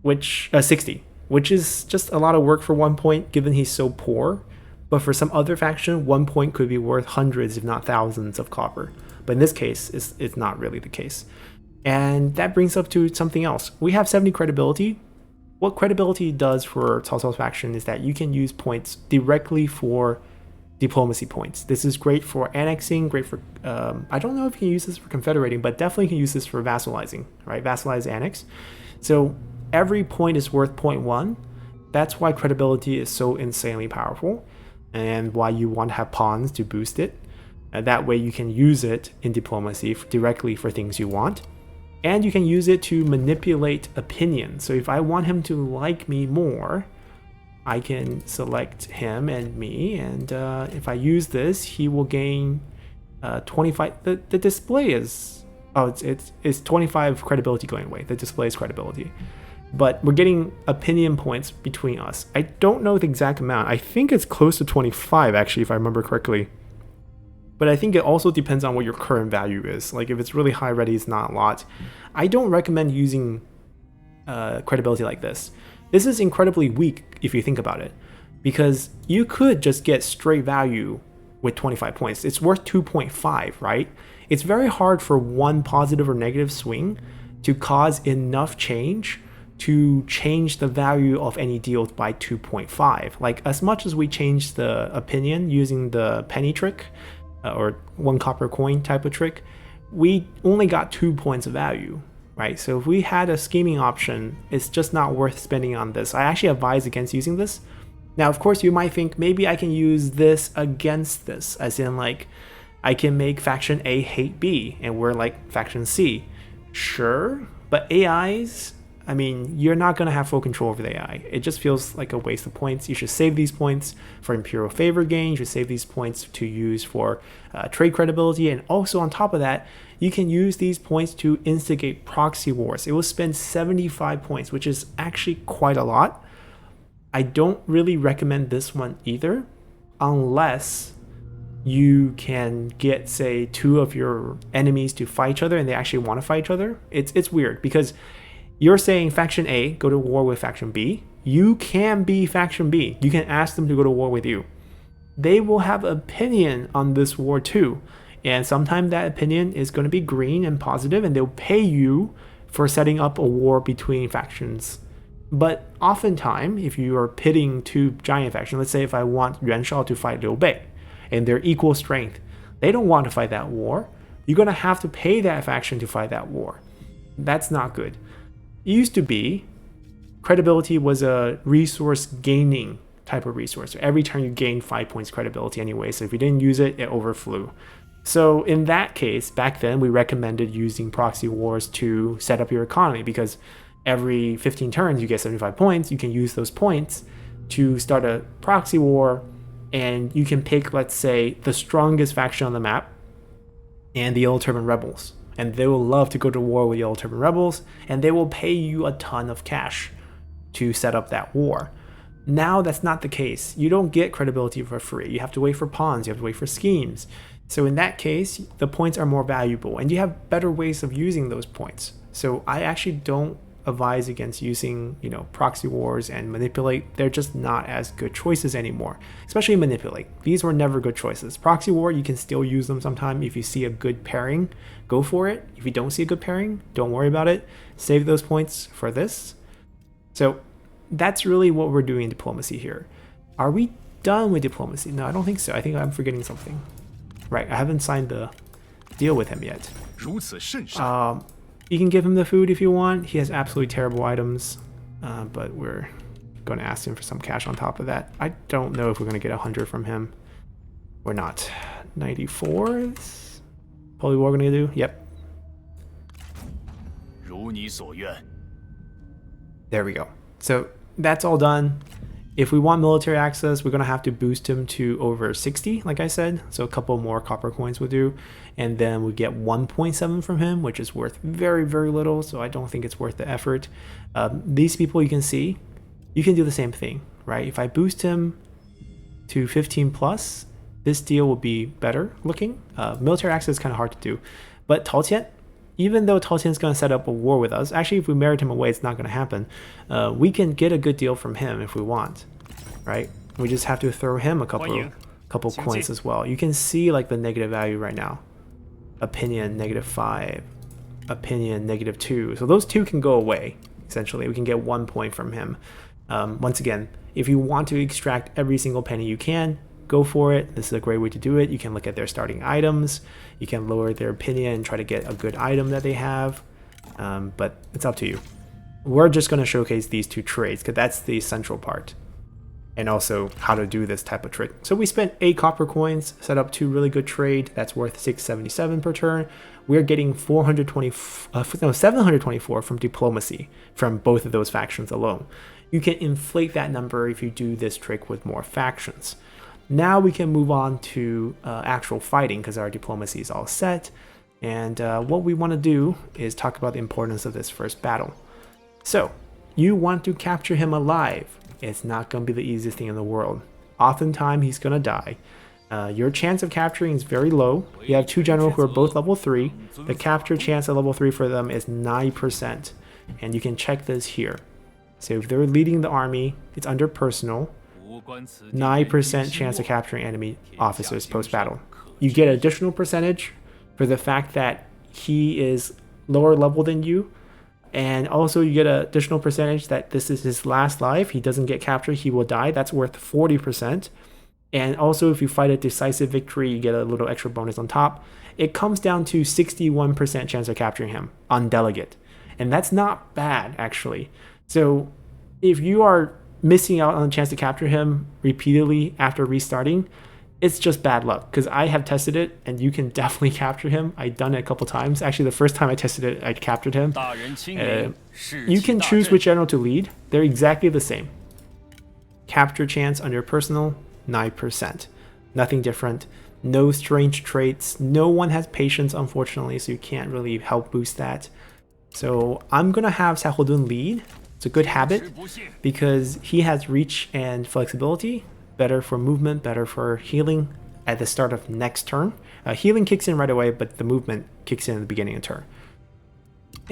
which 60, which is just a lot of work for 1 point, given he's so poor. But for some other faction, 1 point could be worth hundreds, if not thousands, of copper. But in this case, it's not really the case. And that brings up to something else. We have 70 credibility. What credibility does for Cao Cao's faction is that you can use points directly for diplomacy points. This is great for annexing, great for, I don't know if you can use this for confederating, but definitely can use this for vassalizing, right? Vassalize, annex. So every point is worth 0.1. That's why credibility is so insanely powerful, and why you want to have pawns to boost it. That way you can use it in diplomacy directly for things you want. And you can use it to manipulate opinion. So if I want him to like me more, I can select him and me, and if I use this, he will gain 25. The display is, oh, it's 25 credibility going away. The display is credibility, but we're getting opinion points between us. I don't know the exact amount. I think it's close to 25 actually, if I remember correctly. But I think it also depends on what your current value is. Like if it's really high already, it's not a lot. I don't recommend using credibility like this. This is incredibly weak if you think about it, because you could just get straight value with 25 points. It's worth 2.5, right? It's very hard for one positive or negative swing to cause enough change to change the value of any deals by 2.5. Like as much as we changed the opinion using the penny trick, or 1 copper coin type of trick, we only got 2 points of value, right? So if we had a scheming option, it's just not worth spending on this. I actually advise against using this. Now, of course, you might think maybe I can use this against this, as in like I can make faction A hate B and we're like faction C. Sure, but AIs, I mean, you're not going to have full control over the AI. It just feels like a waste of points. You should save these points for Imperial Favor gain. You should save these points to use for trade credibility. And also on top of that, you can use these points to instigate proxy wars. It will spend 75 points, which is actually quite a lot. I don't really recommend this one either, unless you can get, say, 2 of your enemies to fight each other and they actually want to fight each other. It's weird, because you're saying faction A, go to war with faction B. You can be faction B. You can ask them to go to war with you. They will have opinion on this war too. And sometimes that opinion is going to be green and positive, and they'll pay you for setting up a war between factions. But oftentimes, if you are pitting 2 giant factions, let's say if I want Yuan Shao to fight Liu Bei, and they're equal strength, they don't want to fight that war. You're going to have to pay that faction to fight that war. That's not good. It used to be credibility was a resource gaining type of resource. So every turn you gain 5 points credibility anyway. So if you didn't use it, it overflew. So in that case, back then we recommended using proxy wars to set up your economy, because every 15 turns you get 75 points. You can use those points to start a proxy war, and you can pick, let's say, the strongest faction on the map and the Yellow Turban Rebels. And they will love to go to war with Yellow Turban Rebels, and they will pay you a ton of cash to set up that war. Now that's not the case. You don't get credibility for free. You have to wait for pawns, you have to wait for schemes. So in that case, the points are more valuable, and you have better ways of using those points. So I actually don't advise against using, proxy wars and manipulate. They're just not as good choices anymore, especially manipulate. These were never good choices. Proxy war, you can still use them sometime. If you see a good pairing, go for it. If you don't see a good pairing, don't worry about it. Save those points for this. So that's really what we're doing in diplomacy here. Are we done with diplomacy? No, I don't think so. I think I'm forgetting something. Right, I haven't signed the deal with him yet. You can give him the food if you want. He has absolutely terrible items, but we're going to ask him for some cash on top of that. I don't know if we're going to get 100 from him. We're not. 94 is probably what we're going to do. Yep. There we go. So that's all done. If we want military access, we're going to have to boost him to over 60, like I said. So a couple more copper coins will do. And then we get 1.7 from him, which is worth very, very little. So I don't think it's worth the effort. These people you can see, you can do the same thing, right? If I boost him to 15 plus, this deal will be better looking. Military access is kind of hard to do. But Tao Qian, even though Tao Qian's going to set up a war with us, actually if we merit him away, it's not going to happen. We can get a good deal from him if we want, right? We just have to throw him a couple coins as well. You can see like the negative value right now. Opinion, -5. Opinion, -2. So those two can go away, essentially. We can get 1 point from him. Once again, if you want to extract every single penny you can, go for it. This is a great way to do it. You can look at their starting items. You can lower their opinion and try to get a good item that they have. But it's up to you. We're just going to showcase these two trades because that's the central part. And also how to do this type of trick. So we spent 8 copper coins, set up 2 really good trade. That's worth 677 per turn. We're getting 724 from diplomacy from both of those factions alone. You can inflate that number if you do this trick with more factions. Now we can move on to actual fighting because our diplomacy is all set. And what we want to do is talk about the importance of this first battle. So you want to capture him alive. It's not going to be the easiest thing in the world. Oftentimes he's going to die. Your chance of capturing is very low. You have 2 generals who are both level 3. The capture chance at level 3 for them is 9%. And you can check this here. So if they're leading the army, it's under personal. 9% chance of capturing enemy officers post-battle. You get additional percentage for the fact that he is lower level than you. And also you get an additional percentage that this is his last life. He doesn't get captured, he will die. That's worth 40%. And also if you fight a decisive victory, you get a little extra bonus on top. It comes down to 61% chance of capturing him on delegate. And that's not bad, actually. So if you are missing out on the chance to capture him repeatedly after restarting, it's just bad luck because I have tested it and you can definitely capture him. I've done it a couple times. Actually, the first time I tested it, I captured him. You can choose which general to lead. They're exactly the same. Capture chance under personal, 9%. Nothing different. No strange traits. No one has patience, unfortunately, so you can't really help boost that. So I'm going to have Sahodun lead. It's a good habit because he has reach and flexibility. Better for movement, better for healing at the start of next turn. Healing kicks in right away, but the movement kicks in at the beginning of turn.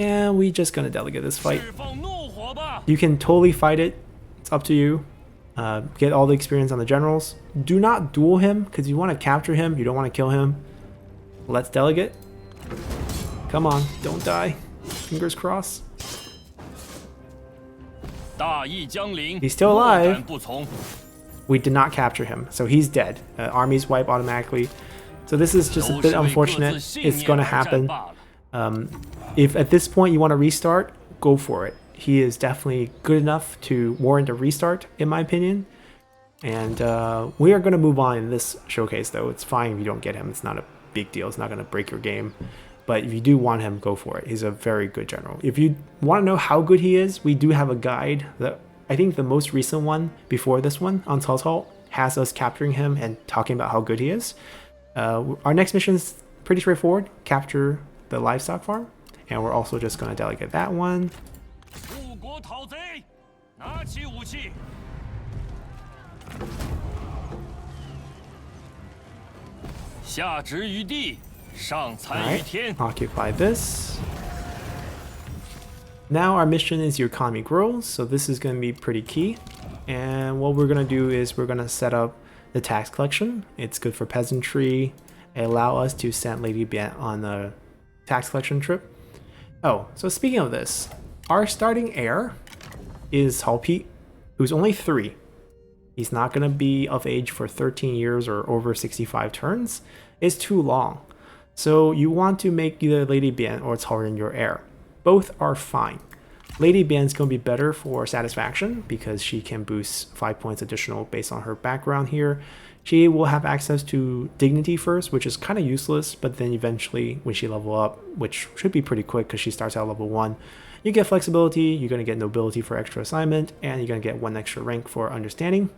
And we're just gonna delegate this fight. You can totally fight it. It's up to you. Get all the experience on the generals. Do not duel him because you want to capture him. You don't want to kill him. Let's delegate. Come on, don't die. Fingers crossed. He's still alive. We did not capture him, so he's dead. Armies wipe automatically. So this is just a bit unfortunate. It's going to happen. If at this point you want to restart, go for it. He is definitely good enough to warrant a restart, in my opinion. And we are going to move on in this showcase, though. It's fine if you don't get him. It's not a big deal. It's not going to break your game. But if you do want him, go for it. He's a very good general. If you want to know how good he is, we do have a guide that I think the most recent one before this one on Cao Cao has us capturing him and talking about how good he is. Our next mission is pretty straightforward. Capture the livestock farm. And we're also just going to delegate that one. Alright, occupy this. Now our mission is your economy grows, so this is going to be pretty key. And what we're going to do is we're going to set up the tax collection. It's good for peasantry. It allows us to send Lady Bian on a tax collection trip. Oh, so speaking of this, our starting heir is Cao Pi, who's only 3. He's not going to be of age for 13 years or over 65 turns. It's too long. So you want to make either Lady Bian or Cao Ren your heir. Both are fine. Lady Bian's going to be better for satisfaction because she can boost 5 points additional based on her background here. She will have access to dignity first, which is kind of useless, but then eventually when she level up, which should be pretty quick because she starts out level 1, You get flexibility, you're going to get nobility for extra assignment, and you're going to get 1 extra rank for understanding.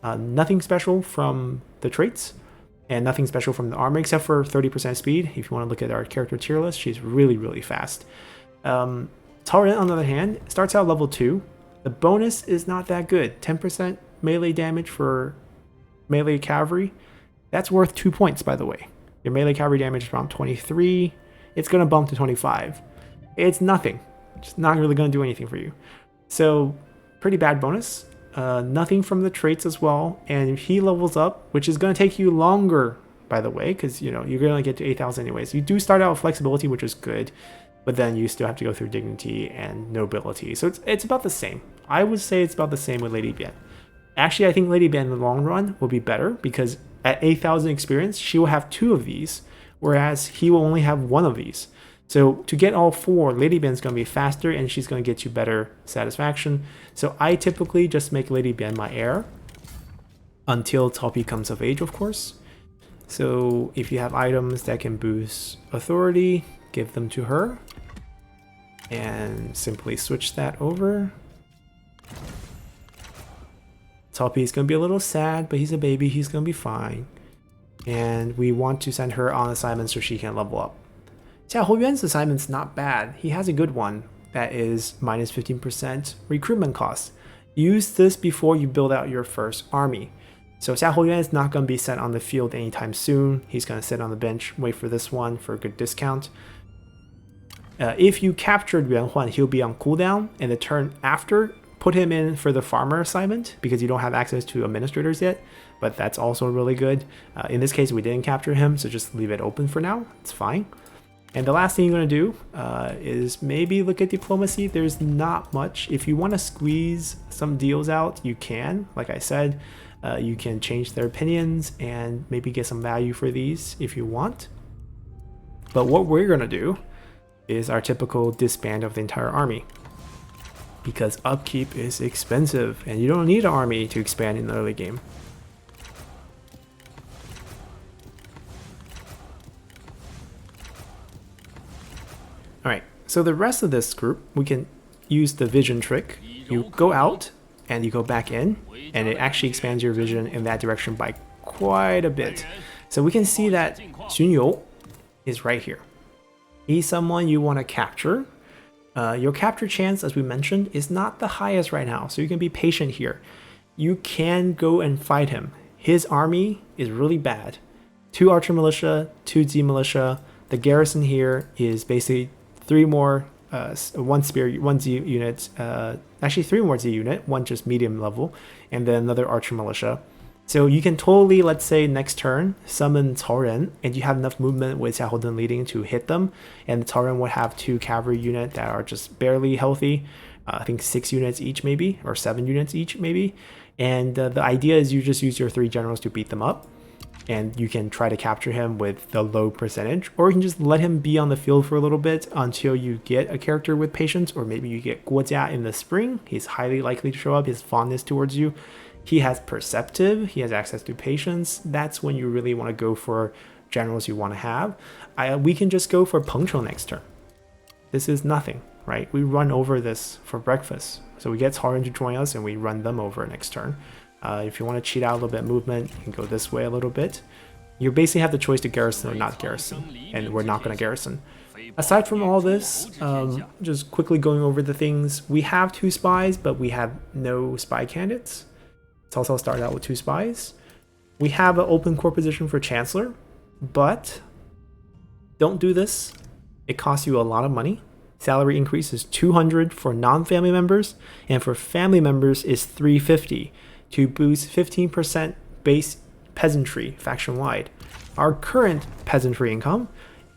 Nothing special from the traits, and nothing special from the armor except for 30% speed. If you want to look at our character tier list, she's really, really fast. Tolerant, on the other hand, starts out level 2. The bonus is not that good. 10% melee damage for melee cavalry. That's worth 2 points, by the way. Your melee cavalry damage is around 23. It's going to bump to 25. It's nothing. It's not really going to do anything for you. So, pretty bad bonus. Nothing from the traits as well. And if he levels up, which is going to take you longer, by the way, because you're going to get to 8,000 anyways. You do start out with flexibility, which is good, but then you still have to go through dignity and nobility. So it's about the same. I would say it's about the same with Lady Bian. Actually, I think Lady Bian in the long run will be better because at 8,000 experience, she will have 2 of these, whereas he will only have 1 of these. So to get all 4, Lady Bian is going to be faster and she's going to get you better satisfaction. So I typically just make Lady Bian my heir until Cao Pi comes of age, of course. So if you have items that can boost authority, give them to her. And simply switch that over. Cao Pi is going to be a little sad, but he's a baby, he's going to be fine. And we want to send her on assignment so she can level up. Xiao Houyuan's assignment's not bad. He has a good one that is minus 15% recruitment cost. Use this before you build out your first army. So Xiao Houyuan is not going to be sent on the field anytime soon. He's going to sit on the bench, wait for this one for a good discount. If you captured Yuan Huan, he'll be on cooldown, and the turn after, put him in for the farmer assignment because you don't have access to administrators yet, but that's also really good. In this case, we didn't capture him, so just leave it open for now. It's fine. And the last thing you're going to do is maybe look at diplomacy. There's not much. If you want to squeeze some deals out, you can. Like I said, you can change their opinions and maybe get some value for these if you want. But what we're going to do is our typical disband of the entire army, because upkeep is expensive and you don't need an army to expand in the early game. Alright, so the rest of this group, we can use the vision trick. You go out and you go back in, and it actually expands your vision in that direction by quite a bit. So we can see that Xun You is right here. He's someone you want to capture. Your capture chance, as we mentioned, is not the highest right now, so you can be patient here. You can go and fight him. His army is really bad. 2 archer militia, 2 Z militia. The garrison here is basically 3 more, 1 spear, 1 Z unit, actually 3 more Z unit, 1 just medium level, and then another archer militia. So you can totally, let's say next turn, summon Cao Ren, and you have enough movement with Xiahou Dun leading to hit them, and Cao Ren would have 2 cavalry units that are just barely healthy, I think 6 units each maybe, or 7 units each maybe, and the idea is you just use your 3 generals to beat them up, and you can try to capture him with the low percentage, or you can just let him be on the field for a little bit until you get a character with patience, or maybe you get Guo Jia in the spring. He's highly likely to show up, his fondness towards you. He has perceptive, he has access to patience. That's when you really want to go for generals you want to have. We can just go for Peng Chou next turn. This is nothing, right? We run over this for breakfast. So we get Cao Ren to join us and we run them over next turn. If you want to cheat out a little bit of movement, you can go this way a little bit. You basically have the choice to garrison or not garrison, and we're not going to garrison. Aside from all this, just quickly going over the things, we have 2 spies, but we have no spy candidates. Cao Cao started out with 2 spies. We have an open core position for Chancellor, but don't do this. It costs you a lot of money. Salary increase is 200 for non-family members, and for family members is 350 to boost 15% base peasantry faction-wide. Our current peasantry income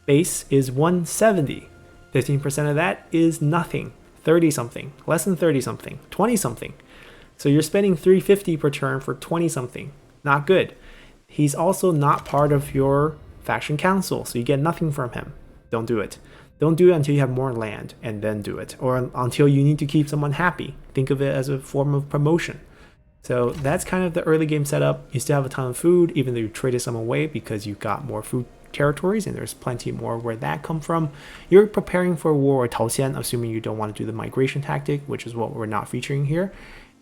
base is 170. 15% of that is nothing. 30-something, less than 30-something, 20-something. So you're spending 350 per turn for 20-something. Not good. He's also not part of your faction council, so you get nothing from him. Don't do it. Don't do it until you have more land, and then do it. Or until you need to keep someone happy. Think of it as a form of promotion. So that's kind of the early game setup. You still have a ton of food, even though you traded some away because you got more food territories, and there's plenty more where that come from. You're preparing for a war with Taoxian, assuming you don't want to do the migration tactic, which is what we're not featuring here.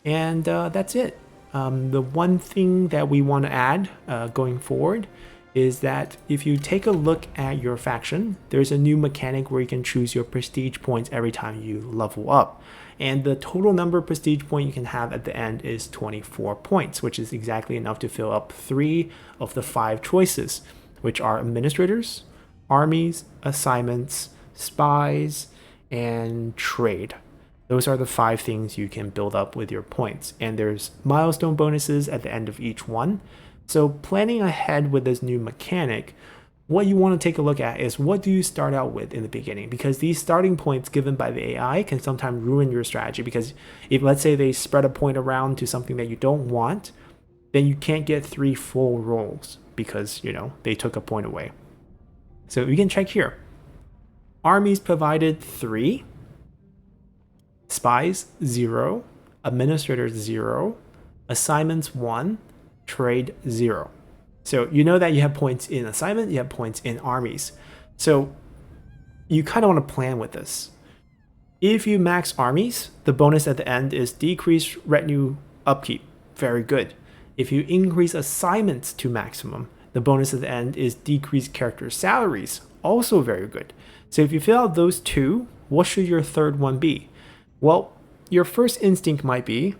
And that's it. The one thing that we want to add going forward is that if you take a look at your faction, there's a new mechanic where you can choose your prestige points every time you level up. And the total number of prestige point you can have at the end is 24 points, which is exactly enough to fill up 3 of the 5 choices, which are administrators, armies, assignments, spies, and trade. Those are the 5 things you can build up with your points. And there's milestone bonuses at the end of each one. So planning ahead with this new mechanic, what you want to take a look at is what do you start out with in the beginning, because these starting points given by the AI can sometimes ruin your strategy, because if let's say they spread a point around to something that you don't want, then you can't get 3 full rolls because, you know, they took a point away. So you can check here. Armies provided 3, spies 0, administrators 0, assignments 1, trade 0. So you know that you have points in assignment, you have points in armies. So you kind of want to plan with this. If you max armies, the bonus at the end is decreased retinue upkeep. Very good. If you increase assignments to maximum, the bonus at the end is decreased character salaries. Also very good. So if you fill out those 2, what should your third one be? Well, your first instinct might be,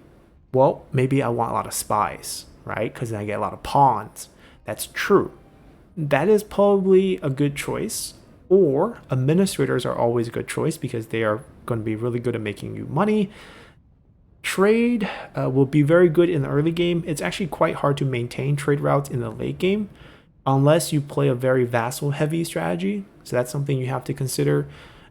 well, maybe I want a lot of spies, right? Because then I get a lot of pawns. That's true. That is probably a good choice. Or administrators are always a good choice because they are going to be really good at making you money. Trade will be very good in the early game. It's actually quite hard to maintain trade routes in the late game unless you play a very vassal heavy strategy. So that's something you have to consider.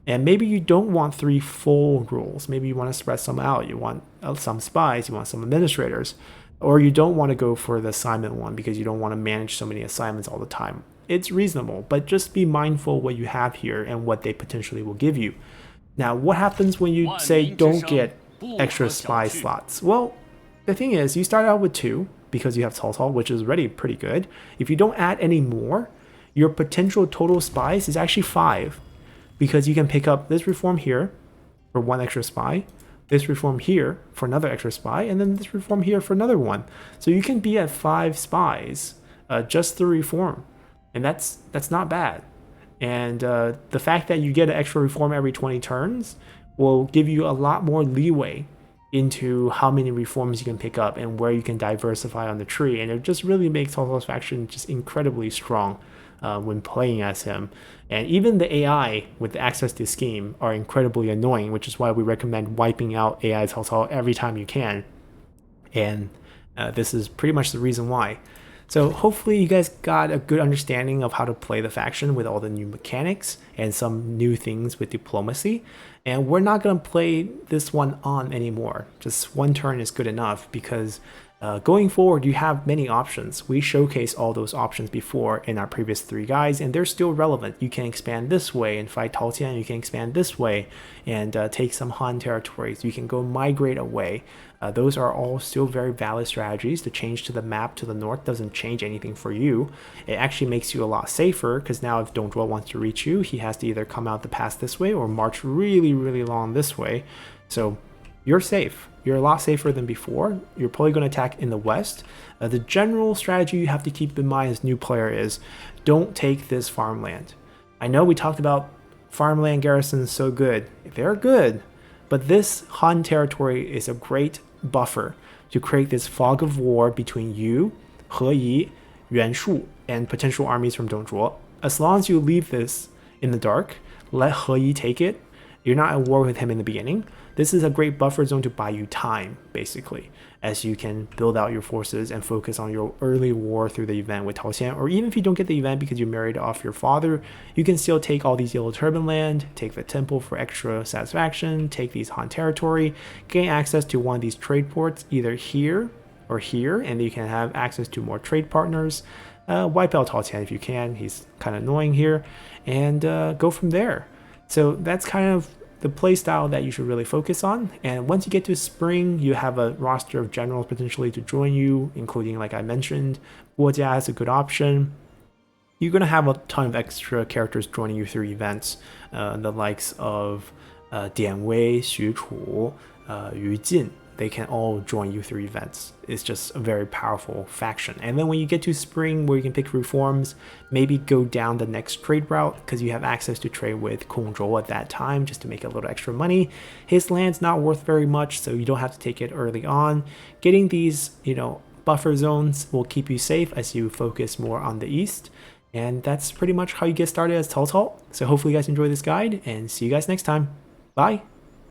And maybe you don't want 3 full rules. Maybe you want to spread some out. You want some spies, you want some administrators. Or you don't want to go for the assignment one because you don't want to manage so many assignments all the time. It's reasonable, but just be mindful what you have here and what they potentially will give you. Now, what happens when you say don't get extra spy slots? Well, the thing is, you start out with 2 because you have Cao Cao, which is already pretty good. If you don't add any more, your potential total spies is actually 5 because you can pick up this reform here for 1 extra spy, this reform here for another extra spy, and then this reform here for another one. So you can be at 5 spies just through reform, and that's not bad. And the fact that you get an extra reform every 20 turns will give you a lot more leeway into how many reforms you can pick up and where you can diversify on the tree, and it just really makes Cao Cao's faction just incredibly strong when playing as him. And even the AI with the access to scheme are incredibly annoying, which is why we recommend wiping out AI Cao Cao every time you can. And this is pretty much the reason why. So hopefully you guys got a good understanding of how to play the faction with all the new mechanics and some new things with diplomacy. And we're not going to play this one on anymore. Just 1 turn is good enough because going forward, you have many options. We showcased all those options before in our previous 3 guides, and they're still relevant. You can expand this way and fight Taoxian. You can expand this way and take some Han territories. You can go migrate away. Those are all still very valid strategies. To change to the map to the north doesn't change anything for you. It actually makes you a lot safer because now if Dongzhuo wants to reach you, he has to either come out the pass this way or march really, really long this way. So you're safe. You're a lot safer than before. You're probably going to attack in the west. The general strategy you have to keep in mind as new player is don't take this farmland. I know we talked about farmland garrisons so good. They're good, but this Han territory is a great buffer to create this fog of war between you, He Yi, Yuan Shu, and potential armies from Dongzhuo. As long as you leave this in the dark, let He Yi take it, you're not at war with him in the beginning. This is a great buffer zone to buy you time, basically, as you can build out your forces and focus on your early war through the event with Taoxian. Or even if you don't get the event because you married off your father, you can still take all these Yellow Turban land, take the temple for extra satisfaction, take these Han territory, gain access to one of these trade ports, either here or here, and you can have access to more trade partners. Wipe out Taoxian if you can, he's kind of annoying here, and go from there. So that's kind of the playstyle that you should really focus on. And once you get to spring, you have a roster of generals potentially to join you, including, like I mentioned, Guojia is a good option. you're going to have a ton of extra characters joining you through events, the likes of Dian Wei, Xu Chu, Yu Jin. They can all join you through events. It's just a very powerful faction. And then when you get to spring, where you can pick reforms, maybe go down the next trade route, because you have access to trade with Kong Zhou at that time just to make a little extra money. His land's not worth very much, so you don't have to take it early on. Getting these, buffer zones will keep you safe as you focus more on the east. And that's pretty much how you get started as Cao Cao. So hopefully you guys enjoy this guide, and see you guys next time. Bye!